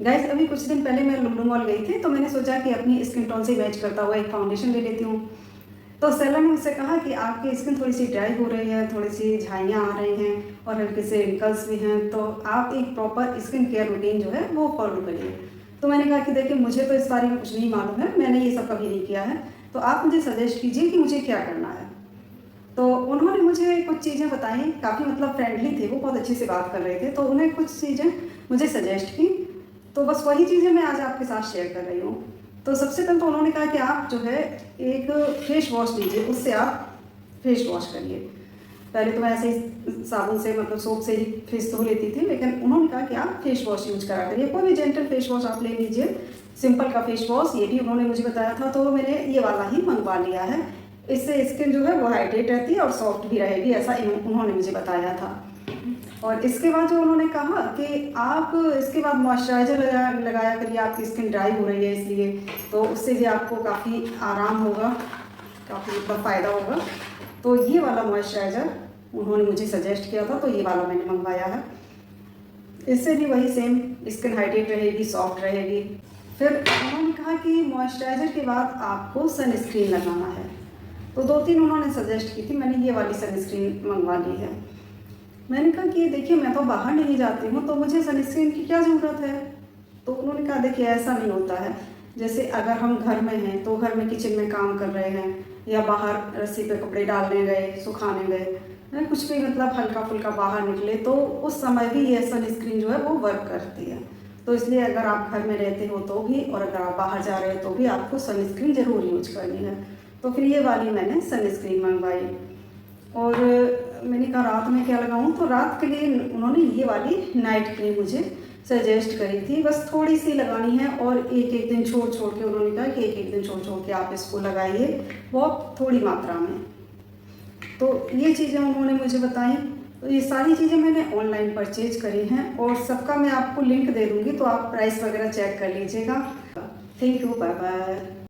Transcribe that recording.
Guys अभी कुछ दिन पहले मैं लुलु मॉल गई थी, तो मैंने सोचा कि अपनी स्किन टोन से मैच करता हुआ एक फाउंडेशन ले लेती हूँ। तो सेलर ने मुझसे कहा कि आपकी स्किन थोड़ी सी ड्राई हो रही है, थोड़ी सी झाइयाँ आ रही हैं और हल्के से रिंकल्स भी हैं, तो आप एक प्रॉपर स्किन केयर रूटीन जो है वो फॉलो करिए। तो मैंने कहा कि देखिए मुझे तो इस बारे में कुछ नहीं मालूम है, मैंने ये सब कभी नहीं किया है, तो आप मुझे सजेस्ट कीजिए कि मुझे क्या करना है। तो उन्होंने मुझे कुछ चीज़ें बताई, काफ़ी मतलब फ्रेंडली थे, वो बहुत अच्छे से बात कर रहे थे, तो उन्हें कुछ चीज़ें मुझे सजेस्ट की। तो बस वही चीज़ें मैं आज आपके साथ शेयर कर रही हूँ। तो सबसे पहले तो उन्होंने कहा कि आप जो है एक फेस वॉश लीजिए, उससे आप फेस वॉश करिए। पहले तो मैं ऐसे ही साबुन से मतलब सोप से ही फेस धो लेती थी, लेकिन उन्होंने कहा कि आप फेस वॉश यूज करा करिए, कोई भी जेंटल फेस वॉश आप ले लीजिए, सिंपल का फेस वॉश, ये भी उन्होंने मुझे बताया था, तो मैंने ये वाला ही मंगवा लिया है। इससे स्किन जो है वो हाइड्रेट रहती है और सॉफ्ट भी रहेगी, ऐसा उन्होंने मुझे बताया था। और इसके बाद जो उन्होंने कहा कि आप इसके बाद मॉइस्चराइज़र लगाया करिए, आपकी स्किन ड्राई हो रही है इसलिए, तो उससे भी आपको काफ़ी आराम होगा, काफ़ी मतलब फ़ायदा होगा। तो ये वाला मॉइस्चराइज़र उन्होंने मुझे सजेस्ट किया था, तो ये वाला मैंने मंगवाया है। इससे भी वही सेम स्किन हाइड्रेट रहेगी, सॉफ्ट रहेगी। फिर उन्होंने कहा कि मॉइस्चराइज़र के बाद आपको सनस्क्रीन लगाना है, तो 2-3 उन्होंने सजेस्ट की थी, मैंने ये वाली सनस्क्रीन मंगवा ली है। मैंने कहा कि देखिए मैं तो बाहर नहीं जाती हूँ, तो मुझे सनस्क्रीन की क्या ज़रूरत है। तो उन्होंने कहा देखिए ऐसा नहीं होता है, जैसे अगर हम घर में हैं तो घर में किचन में काम कर रहे हैं या बाहर रस्सी पे कपड़े डालने गए, सुखाने गए, या कुछ भी मतलब हल्का फुल्का बाहर निकले, तो उस समय भी ये सनस्क्रीन जो है वो वर्क करती है। तो इसलिए अगर आप घर में रहते हो तो भी, और अगर आप बाहर जा रहे हो तो भी आपको सनस्क्रीन ज़रूर यूज करनी है। तो फिर ये वाली मैंने सनस्क्रीन मंगवाई। और मैंने कहा रात में क्या लगाऊं, तो रात के लिए उन्होंने ये वाली नाइट क्रीम मुझे सजेस्ट करी थी। बस थोड़ी सी लगानी है और एक एक दिन छोड़ छोड़ के, उन्होंने कहा कि एक एक दिन छोड़ छोड़ के आप इसको लगाइए, बहुत थोड़ी मात्रा में। तो ये चीज़ें उन्होंने मुझे बताई। तो ये सारी चीज़ें मैंने ऑनलाइन परचेज करी हैं और सबका मैं आपको लिंक दे दूँगी, तो आप प्राइस वगैरह चेक कर लीजिएगा। Thank you, bye bye.